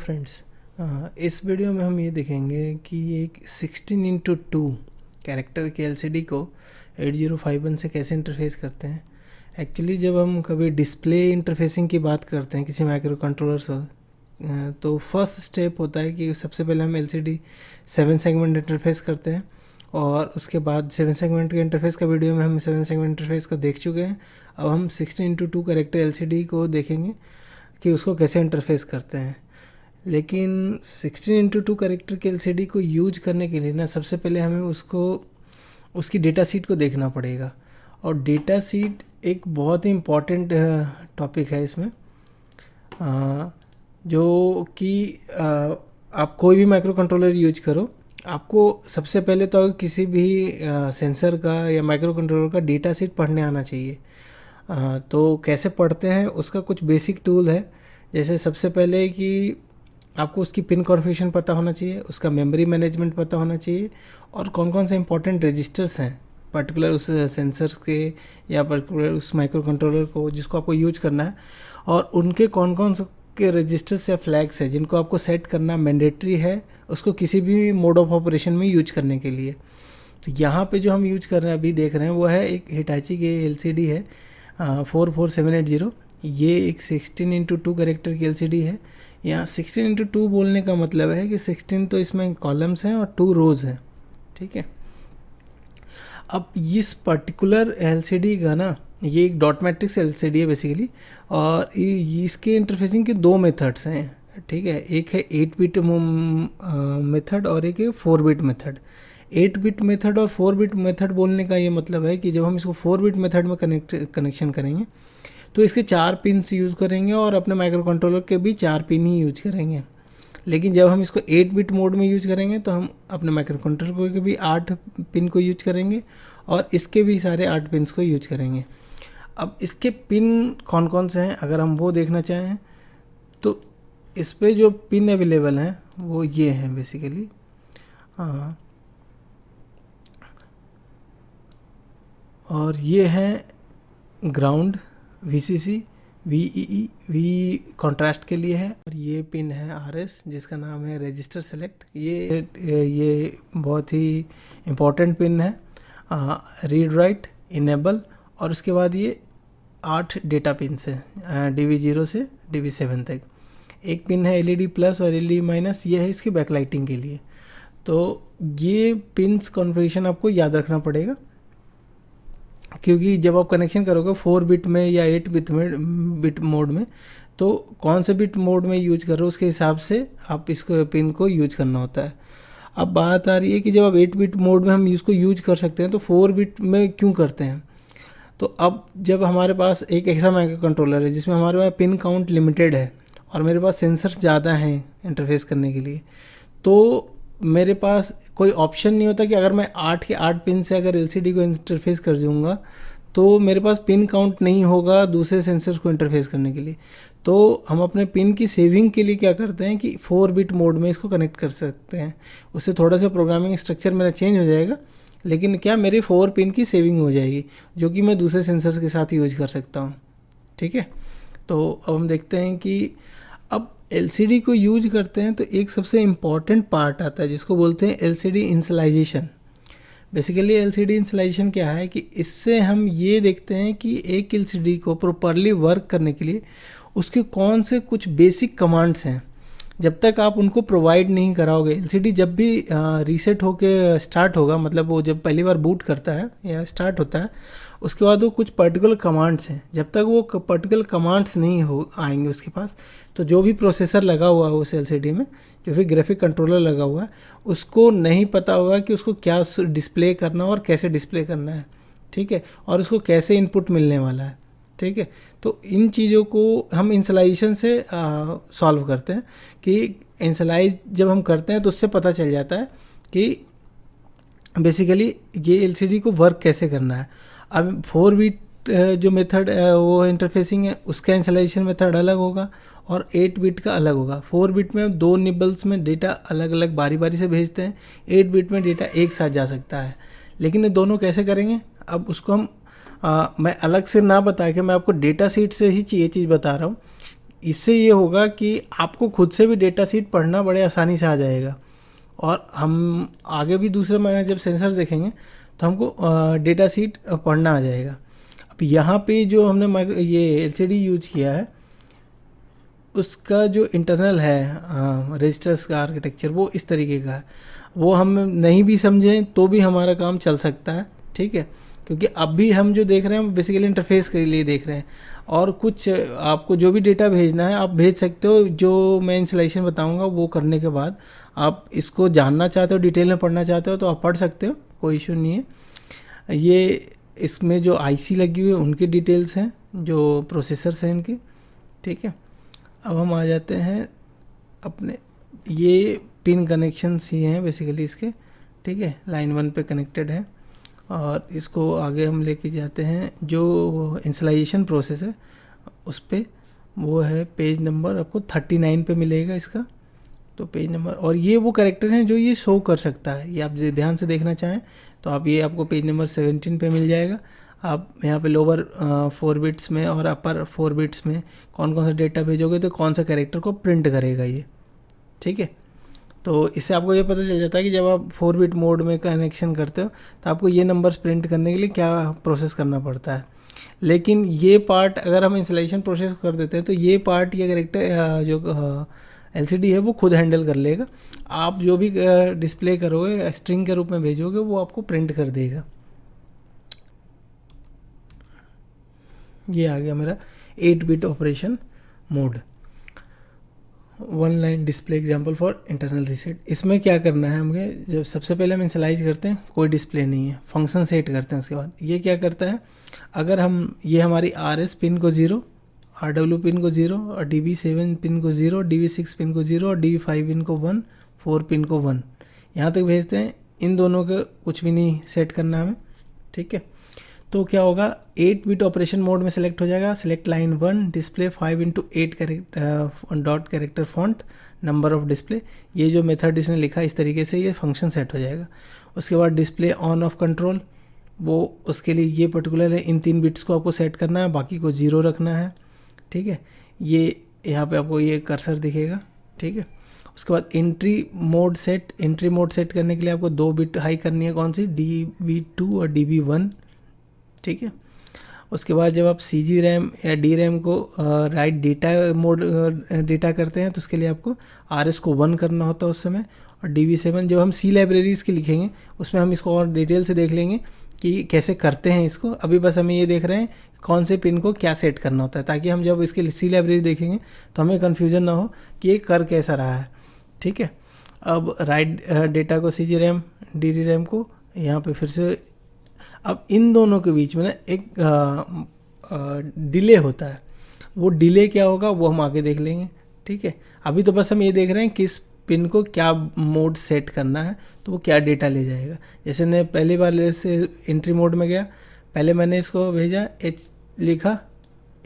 Friends, इस video में हम ये देखेंगे कि एक 16x2 कैरेक्टर के एलसीडी को 8051 से कैसे इंटरफेस करते हैं। एक्चुअली जब हम कभी डिस्प्ले इंटरफेसिंग की बात करते हैं किसी माइक्रो कंट्रोलर से, तो फर्स्ट स्टेप होता है कि सबसे पहले हम एलसीडी 7 सेगमेंट इंटरफेस करते हैं और उसके बाद 7 सेगमेंट के इंटरफेस का वीडियो में हम 7 सेगमेंट इंटरफेस को देख चुके हैं। अब हम 16x2 कैरेक्टर एलसीडी को देखेंगे कि उसको कैसे इंटरफेस करते हैं। लेकिन 16x2 कैरेक्टर के एलसीडी को यूज करने के लिए ना सबसे पहले हमें उसकी डेटा शीट को देखना पड़ेगा। और डेटा शीट एक बहुत ही इम्पॉर्टेंट टॉपिक है इसमें, जो कि आप कोई भी माइक्रो कंट्रोलर यूज करो, आपको सबसे पहले तो किसी भी सेंसर का या माइक्रो कंट्रोलर का डेटा शीट पढ़ने आना चाहिए। तो कैसे पढ़ते हैं उसका कुछ बेसिक टूल है। जैसे सबसे पहले कि आपको उसकी पिन कॉन्फ़िगरेशन पता होना चाहिए, उसका मेमोरी मैनेजमेंट पता होना चाहिए और कौन कौन से इंपॉर्टेंट रजिस्टर्स हैं पर्टिकुलर उस सेंसर के या पर्टिकुलर उस माइक्रो कंट्रोलर को जिसको आपको यूज करना है, और उनके कौन कौन से के रजिस्टर्स या फ्लैग्स हैं जिनको आपको सेट करना मैंडेटरी है उसको किसी भी मोड ऑफ ऑपरेशन में यूज करने के लिए। तो यहाँ पे जो हम यूज कर रहे हैं अभी देख रहे हैं वो है एक हिटाची की एलसीडी है 44780। ये एक 16x2 कैरेक्टर की एलसीडी है। यहाँ 16x2 बोलने का मतलब है कि 16 तो इसमें कॉलम्स हैं और 2 रोज़ हैं, ठीक है। अब इस पर्टिकुलर एलसीडी का ना, ये एक डॉट मैट्रिक्स एलसीडी है बेसिकली, और इसके इंटरफेसिंग के 2 मेथड्स हैं, ठीक है। एक है 8 बिट मेथड और एक है 4 बिट मेथड। 8 बिट मेथड और 4 बिट मेथड बोलने का ये मतलब है कि जब हम इसको 4 बिट मेथड में कनेक्शन करेंगे तो इसके 4 पिन्स यूज़ करेंगे और अपने माइक्रो कंट्रोलर के भी 4 पिन ही यूज करेंगे। लेकिन जब हम इसको 8 बिट मोड में यूज करेंगे तो हम अपने माइक्रो कंट्रोलर के भी 8 पिन को यूज करेंगे और इसके भी सारे 8 पिन्स को यूज करेंगे। अब इसके पिन कौन कौन से हैं अगर हम वो देखना चाहें तो इस पे जो पिन अवेलेबल हैं वो ये हैं बेसिकली। और ये हैं ground, VCC, VEE, V contrast के लिए है, और ये पिन है RS जिसका नाम है रजिस्टर सेलेक्ट। ये बहुत ही इम्पोर्टेंट पिन है। रीड राइट, इनेबल, और उसके बाद ये 8 डेटा पिन्स हैं DV0 से DV7 तक। एक पिन है LED प्लस और LED माइनस, ये है इसकी बैकलाइटिंग के लिए। तो ये पिन्स कॉन्फ़िगरेशन आपको याद रखना पड़ेगा, क्योंकि जब आप कनेक्शन करोगे 4 बिट में या 8 बिट मोड में, तो कौन से बिट मोड में यूज कर रहे हो उसके हिसाब से आप इसको पिन को यूज करना होता है। अब बात आ रही है कि जब आप 8 बिट मोड में हम इसको यूज कर सकते हैं तो 4 बिट में क्यों करते हैं। तो अब जब हमारे पास एक ऐसा माइक्रो कंट्रोलर है जिसमें हमारे पास पिन काउंट लिमिटेड है और मेरे पास सेंसर्स ज़्यादा हैं इंटरफेस करने के लिए, तो मेरे पास कोई ऑप्शन नहीं होता कि अगर मैं 8 के 8 पिन से अगर एलसीडी को इंटरफेस कर दूँगा तो मेरे पास पिन काउंट नहीं होगा दूसरे सेंसर्स को इंटरफेस करने के लिए। तो हम अपने पिन की सेविंग के लिए क्या करते हैं कि 4 बिट मोड में इसको कनेक्ट कर सकते हैं। उससे थोड़ा सा प्रोग्रामिंग स्ट्रक्चर मेरा चेंज हो जाएगा, लेकिन क्या मेरे 4 पिन की सेविंग हो जाएगी जो कि मैं दूसरे सेंसर्स के साथ यूज कर सकता हूँ, ठीक है। तो अब हम देखते हैं कि अब एलसीडी को यूज करते हैं तो एक सबसे इम्पॉर्टेंट पार्ट आता है जिसको बोलते हैं LCD initialization. Basically LCD initialization क्या है कि इससे हम ये देखते हैं कि एक एलसीडी को प्रॉपरली वर्क करने के लिए उसके कौन से कुछ बेसिक कमांड्स हैं। जब तक आप उनको प्रोवाइड नहीं कराओगे, एलसीडी जब भी रीसेट होके स्टार्ट होगा, मतलब वो जब पहली बार बूट करता है या स्टार्ट होता है, उसके बाद वो कुछ पर्टिकुलर कमांड्स हैं, जब तक वो पर्टिकुलर कमांड्स नहीं हो आएंगे उसके पास, तो जो भी प्रोसेसर लगा हुआ है उस एलसीडी में, जो भी ग्राफिक कंट्रोलर लगा हुआ है, उसको नहीं पता होगा कि उसको क्या डिस्प्ले करना और कैसे डिस्प्ले करना है, ठीक है, और उसको कैसे इनपुट मिलने वाला है, ठीक है। तो इन चीज़ों को हम इनिशियलाइजेशन से सॉल्व करते हैं कि इनिशियलाइज जब हम करते हैं तो उससे पता चल जाता है कि बेसिकली ये एलसीडी को वर्क कैसे करना है। अब 4 बिट जो मेथड वो इंटरफेसिंग है उसका इनिशियलाइजेशन मेथड अलग होगा और 8 बिट का अलग होगा। 4 बिट में 2 निबल्स में डेटा अलग अलग बारी बारी से भेजते हैं, 8 बिट में डेटा एक साथ जा सकता है। लेकिन ये दोनों कैसे करेंगे, अब उसको हम मैं अलग से ना बता के मैं आपको डेटा शीट से ही ये चीज़ बता रहा हूँ इससे ये होगा कि आपको खुद से भी डेटा सीट पढ़ना बड़े आसानी से आ जाएगा। और हम आगे भी दूसरे में जब सेंसर देखेंगे तो हमको डेटा सीट पढ़ना आ जाएगा। अब यहाँ पे जो हमने ये एलसीडी यूज किया है उसका जो इंटरनल है रजिस्टर्स का आर्किटेक्चर वो इस तरीके का है। वो हम नहीं भी समझें तो भी हमारा काम चल सकता है, ठीक है, क्योंकि अभी हम जो देख रहे हैं बेसिकली इंटरफेस के लिए देख रहे हैं। और कुछ आपको जो भी डेटा भेजना है आप भेज सकते हो। जो मैं इंस्टॉलेशन बताऊंगा वो करने के बाद आप इसको जानना चाहते हो, डिटेल में पढ़ना चाहते हो तो आप पढ़ सकते हो, कोई इशू नहीं है। ये इसमें जो आईसी लगी हुई है उनकी डिटेल्स हैं, जो प्रोसेसर्स हैं इनके, ठीक है। अब हम आ जाते हैं अपने, ये पिन कनेक्शंस ही हैं बेसिकली इसके, ठीक है, लाइन 1 पे कनेक्टेड है। और इसको आगे हम लेके जाते हैं, जो इंस्टॉलेशन प्रोसेस है उस पर वो है पेज नंबर आपको 39 पे मिलेगा इसका। तो पेज नंबर, और ये वो कैरेक्टर हैं जो ये शो कर सकता है, ये आप ध्यान से देखना चाहें तो आप ये आपको पेज नंबर 17 पे मिल जाएगा। आप यहाँ पे लोअर 4 बिट्स में और अपर 4 बिट्स में कौन कौन सा डेटा भेजोगे तो कौन सा कैरेक्टर को प्रिंट करेगा ये, ठीक है। तो इससे आपको ये पता चल जाता है कि जब आप 4 बिट मोड में कनेक्शन करते हो तो आपको ये नंबर्स प्रिंट करने के लिए क्या प्रोसेस करना पड़ता है। लेकिन ये पार्ट अगर हम इंस्टॉलेशन प्रोसेस कर देते हैं तो ये पार्ट ये कैरेक्टर जो एलसीडी है वो खुद हैंडल कर लेगा। आप जो भी डिस्प्ले करोगे स्ट्रिंग के रूप में भेजोगे वो आपको प्रिंट कर देगा। ये आ गया मेरा 8 bit operation mode. 1 line display example for internal reset. इसमें क्या करना है हमें, जब सबसे पहले हम इनिशियलाइज करते हैं कोई डिस्प्ले नहीं है, फंक्शन सेट करते हैं। उसके बाद ये क्या करता है, अगर हम ये हमारी RS पिन को 0, RW पिन को 0 और DB7 पिन को 0, DB6 पिन को 0 और DB5 पिन को 1, 4 पिन को 1, यहाँ तक भेजते हैं। इन दोनों का कुछ भी नहीं सेट करना हमें, ठीक है। तो क्या होगा, 8 बिट ऑपरेशन मोड में सेलेक्ट हो जाएगा। Select line 1 display 5x8 dot character font number of display. ये जो मेथड इसने लिखा इस तरीके से ये फंक्शन सेट हो जाएगा। उसके बाद डिस्प्ले ऑन ऑफ कंट्रोल, वो उसके लिए ये पर्टिकुलर है, इन 3 बिट्स को आपको सेट करना है, बाकी को 0 रखना है, ठीक है। ये यहाँ पे आपको ये कर्सर दिखेगा, ठीक है। उसके बाद एंट्री मोड सेट करने के लिए आपको 2 बिट हाई करनी है, कौन सी, DB2 और DB1, ठीक है। उसके बाद जब आप CG रैम या DRAM को राइट डेटा मोड डेटा करते हैं तो उसके लिए आपको RS को 1 करना होता है उस समय। और DB7 जब हम C लाइब्रेरीज़ के लिखेंगे उसमें हम इसको और डिटेल से देख लेंगे कि कैसे करते हैं इसको। अभी बस हमें ये देख रहे हैं कौन से पिन को क्या सेट करना होता है, ताकि हम जब इसके C लाइब्रेरी देखेंगे तो हमें कन्फ्यूजन ना हो कि ये कर कैसा रहा है, ठीक है। अब राइट डेटा को CG रैम DRAM को यहाँ पे फिर से, अब इन दोनों के बीच में ना एक डिले होता है। वो डिले क्या होगा वो हम आगे देख लेंगे, ठीक है। अभी तो बस हम ये देख रहे हैं किस पिन को क्या मोड सेट करना है तो वो क्या डेटा ले जाएगा। जैसे मैं पहली बार से एंट्री मोड में गया, पहले मैंने इसको भेजा, H लिखा,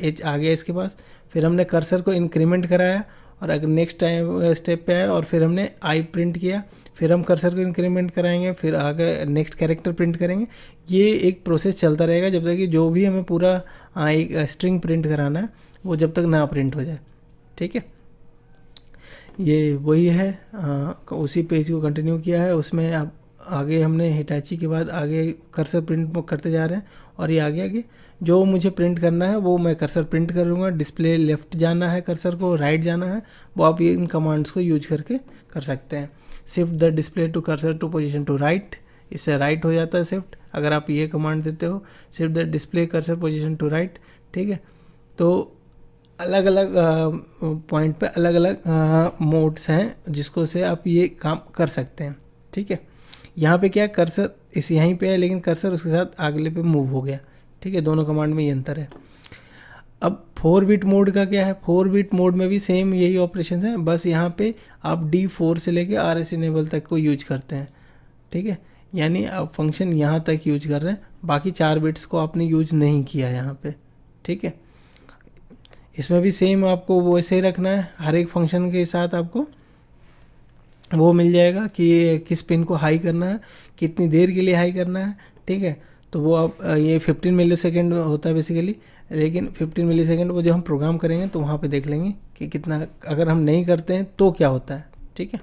H आ गया इसके पास, फिर हमने कर्सर को इंक्रीमेंट कराया और अगर नेक्स्ट टाइम स्टेप पे आया और फिर हमने I प्रिंट किया, फिर हम कर्सर को इंक्रीमेंट कराएंगे, फिर आगे नेक्स्ट कैरेक्टर प्रिंट करेंगे। ये एक प्रोसेस चलता रहेगा जब तक कि जो भी हमें पूरा एक स्ट्रिंग प्रिंट कराना है वो जब तक ना प्रिंट हो जाए, ठीक है। ये वही है, उसी पेज को कंटिन्यू किया है। उसमें आप आगे हमने हिटाची के बाद आगे कर्सर प्रिंट करते जा रहे हैं और ये आगे जो मुझे प्रिंट करना है वो मैं कर्सर प्रिंट करूँगा। डिस्प्ले लेफ़्ट जाना है, कर्सर को राइट जाना है, वो आप ये इन कमांड्स को यूज करके कर सकते हैं। Shift the display to cursor to position to right, इससे राइट हो जाता है शिफ्ट। अगर आप ये कमांड देते हो shift the display cursor position to right, ठीक है। तो अलग अलग पॉइंट पे अलग अलग मोड्स हैं जिसको से आप ये काम कर सकते हैं, ठीक है। यहाँ पे क्या कर्सर इस यहीं पे है लेकिन कर्सर उसके साथ अगले पे मूव हो गया, ठीक है। दोनों कमांड में ये अंतर है। अब 4 बिट मोड का क्या है, 4 बिट मोड में भी सेम यही ऑपरेशन है, बस यहाँ पे आप D4 से लेके RS इनेबल तक को यूज करते हैं, ठीक है। यानी आप फंक्शन यहाँ तक यूज कर रहे हैं, बाकी 4 बिट्स को आपने यूज नहीं किया यहाँ पे, ठीक है। इसमें भी सेम आपको वैसे ही रखना है, हर एक फंक्शन के साथ आपको वो मिल जाएगा कि किस पिन को हाई करना है, कितनी देर के लिए हाई करना है, ठीक है। तो वो आप ये 15 मिली सेकेंड होता है बेसिकली, लेकिन 15 मिली सेकेंड वो जो हम प्रोग्राम करेंगे तो वहाँ पे देख लेंगे कि कितना, अगर हम नहीं करते हैं तो क्या होता है। ठीक है,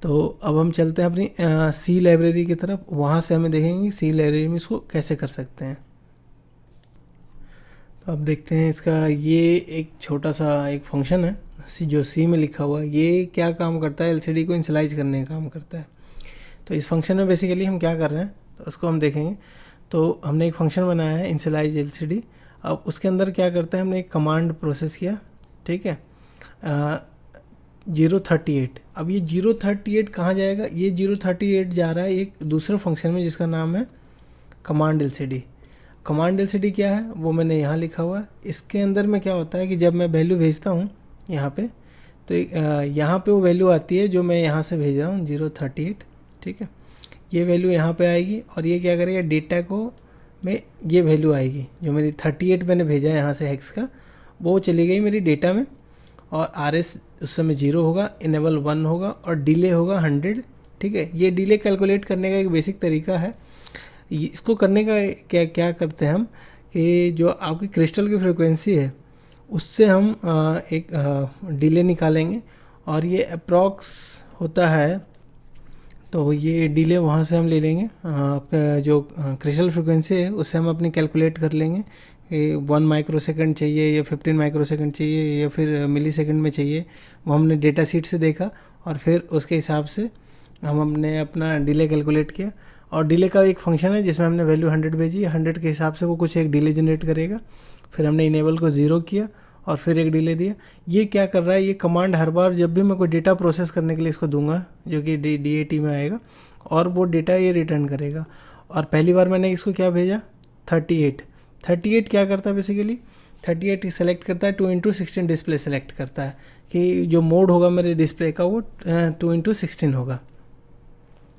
तो अब हम चलते हैं अपनी सी लाइब्रेरी की तरफ, वहाँ से हमें देखेंगे सी लाइब्रेरी में इसको कैसे कर सकते हैं। तो अब देखते हैं इसका, ये एक छोटा सा एक फंक्शन है जो सी में लिखा हुआ है। ये क्या काम करता है, एलसीडी को इनिशियलाइज करने का काम करता है। तो इस फंक्शन में बेसिकली हम क्या कर रहे हैं तो उसको हम देखेंगे। तो हमने एक फंक्शन बनाया है इनिशियलाइज एलसीडी। अब उसके अंदर क्या करता है, हमने एक कमांड प्रोसेस किया। ठीक है, 038। अब ये 038 कहाँ जाएगा, ये 038 जा रहा है एक दूसरे फंक्शन में जिसका नाम है कमांड एलसीडी। कमांड एलसीडी क्या है वो मैंने यहाँ लिखा हुआ है। इसके अंदर में क्या होता है कि जब मैं वैल्यू भेजता हूँ यहाँ पे, तो यहाँ पे वो वैल्यू आती है जो मैं यहाँ से भेज रहा हूँ 038। ठीक है, ये वैल्यू यहाँ पे आएगी और ये क्या करेगा, डेटा को में ये वैल्यू आएगी जो मेरी 38 मैंने भेजा है यहाँ से हेक्स का, वो चली गई मेरी डेटा में। और RS उस समय 0 होगा, इनेबल 1 होगा और डिले होगा 100। ठीक है, ये डिले कैलकुलेट करने का एक बेसिक तरीका है। इसको करने का क्या क्या करते हैं हम कि जो आपकी क्रिस्टल की फ्रिक्वेंसी है उससे हम एक डिले निकालेंगे और ये अप्रॉक्स होता है। तो ये डिले वहाँ से हम ले लेंगे, आपका जो क्रिस्टल फ्रिक्वेंसी है उससे हम अपनी कैलकुलेट कर लेंगे कि 1 माइक्रोसेकंड चाहिए या 15 माइक्रोसेकंड चाहिए या फिर मिली सेकंड में चाहिए। वो हमने डेटा शीट से देखा और फिर उसके हिसाब से हमने अपना डिले कैलकुलेट किया। और डिले का एक फंक्शन है जिसमें हमने वैल्यू 100 भेजी, 100 के हिसाब से वो कुछ एक डिले जनरेट करेगा। फिर हमने इनेबल को 0 किया और फिर एक डिले दिया। ये क्या कर रहा है, ये कमांड हर बार जब भी मैं कोई डेटा प्रोसेस करने के लिए इसको दूंगा जो कि DAT में आएगा और वो डेटा ये रिटर्न करेगा। और पहली बार मैंने इसको क्या भेजा 38 क्या करता है बेसिकली, 38 सेलेक्ट करता है 2x16 डिस्प्ले सेलेक्ट करता है कि जो मोड होगा मेरे डिस्प्ले का वो 2x16 होगा।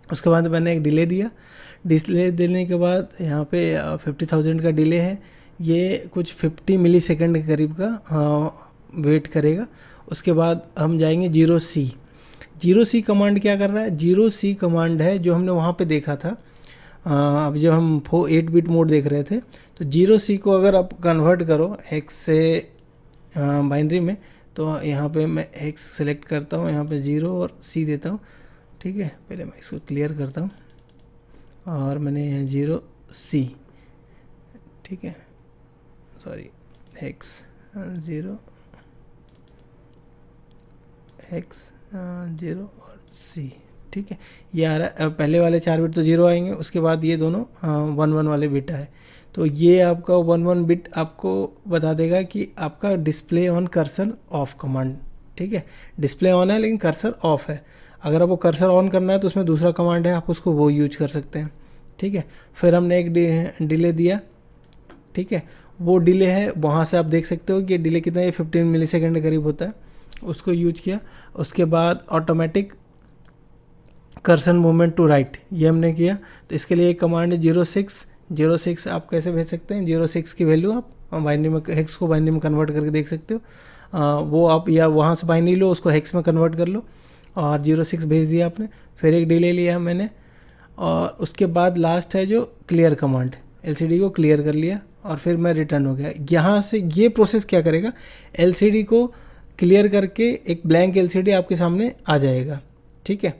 उसके बाद मैंने एक डिले दिया। डिले देने के बाद यहाँ पे 50,000 का डिले है, ये कुछ 50 मिली सेकेंड के करीब का वेट करेगा। उसके बाद हम जाएंगे 0C कमांड क्या कर रहा है, 0C कमांड है जो हमने वहाँ पे देखा था। अब जब हम 8 बिट मोड देख रहे थे तो 0C को अगर आप कन्वर्ट करो हेक्स से बाइनरी में, तो यहाँ पे मैं हेक्स सेलेक्ट करता हूँ, यहाँ पे 0 और C देता हूँ। ठीक है, पहले मैं इसको क्लियर करता हूँ और मैंने यहाँ 0C, ठीक है, सॉरी हेक्स 0 और C। ठीक है, ये आ रहा है। पहले वाले 4 बिट तो 0 आएंगे, उसके बाद ये दोनों 1 वाले बिट आए तो ये आपका 1 बिट आपको बता देगा कि आपका display on cursor of command. ठीक है, डिस्प्ले ऑन है लेकिन कर्सर ऑफ है। अगर आपको कर्सर ऑन करना है तो उसमें दूसरा कमांड है, आप उसको वो यूज कर सकते हैं। ठीक है, फिर हमने एक डिले दिया। ठीक है, वो डिले है, वहाँ से आप देख सकते हो कि डिले कितना है, 15 मिली सेकेंड के करीब होता है, उसको यूज किया। उसके बाद automatic cursor movement to right, ये हमने किया। तो इसके लिए एक कमांड है 06 आप कैसे भेज सकते हैं, 06 की वैल्यू आप बाइनरी में हेक्स को बाइनरी में कन्वर्ट करके देख सकते हो। वो आप या वहाँ से बाइनरी लो, उसको हेक्स में कन्वर्ट कर लो और 06 भेज दिया आपने। फिर एक डिले लिया मैंने और उसके बाद लास्ट है जो क्लियर कमांड, LCD को क्लियर कर लिया और फिर मैं रिटर्न हो गया। यहाँ से ये प्रोसेस क्या करेगा, LCD को क्लियर करके एक ब्लैंक LCD आपके सामने आ जाएगा। ठीक है,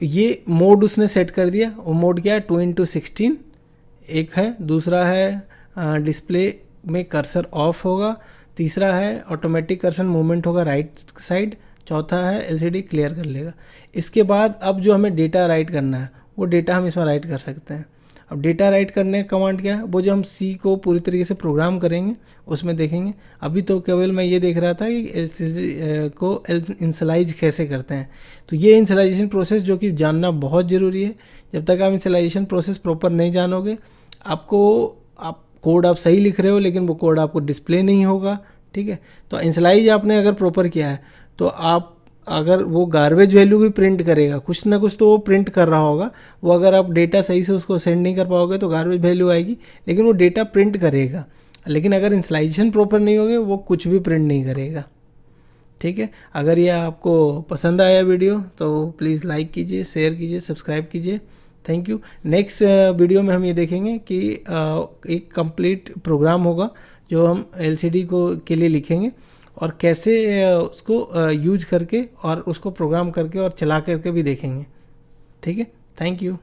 ये मोड उसने सेट कर दिया। वो मोड क्या है, 2x16 एक है, दूसरा है डिस्प्ले में कर्सर ऑफ होगा, तीसरा है ऑटोमेटिक कर्सर मूवमेंट होगा राइट साइड, चौथा है LCD क्लियर कर लेगा। इसके बाद अब जो हमें डेटा राइट करना है वो डेटा हम इसमें राइट कर सकते हैं। अब डेटा राइट करने का कमांड क्या है, वो जो हम C को पूरी तरीके से प्रोग्राम करेंगे उसमें देखेंगे। अभी तो केवल मैं ये देख रहा था कि LCD को इनिशियलाइज कैसे करते हैं। तो ये इनिशियलाइजेशन प्रोसेस जो कि जानना बहुत ज़रूरी है। जब तक आप इनिशियलाइजेशन प्रोसेस प्रॉपर नहीं जानोगे, आप कोड आप सही लिख रहे हो लेकिन वो कोड आपको डिस्प्ले नहीं होगा। ठीक है, तो इनिशियलाइज आपने अगर प्रॉपर किया है तो आप अगर वो गार्बेज वैल्यू भी प्रिंट करेगा, कुछ ना कुछ तो वो प्रिंट कर रहा होगा। वो अगर आप डेटा सही से उसको सेंड नहीं कर पाओगे तो गार्बेज वैल्यू आएगी, लेकिन वो डेटा प्रिंट करेगा। लेकिन अगर इनिशियलाइजेशन प्रॉपर नहीं होगा वो कुछ भी प्रिंट नहीं करेगा। ठीक है, अगर ये आपको पसंद आया वीडियो तो प्लीज़ लाइक कीजिए, शेयर कीजिए, सब्सक्राइब कीजिए। Thank you. नेक्स्ट वीडियो में हम ये देखेंगे कि एक कंप्लीट प्रोग्राम होगा जो हम एलसीडी को के लिए लिखेंगे और कैसे उसको यूज करके और उसको प्रोग्राम करके और चला करके भी देखेंगे। ठीक है, थैंक यू।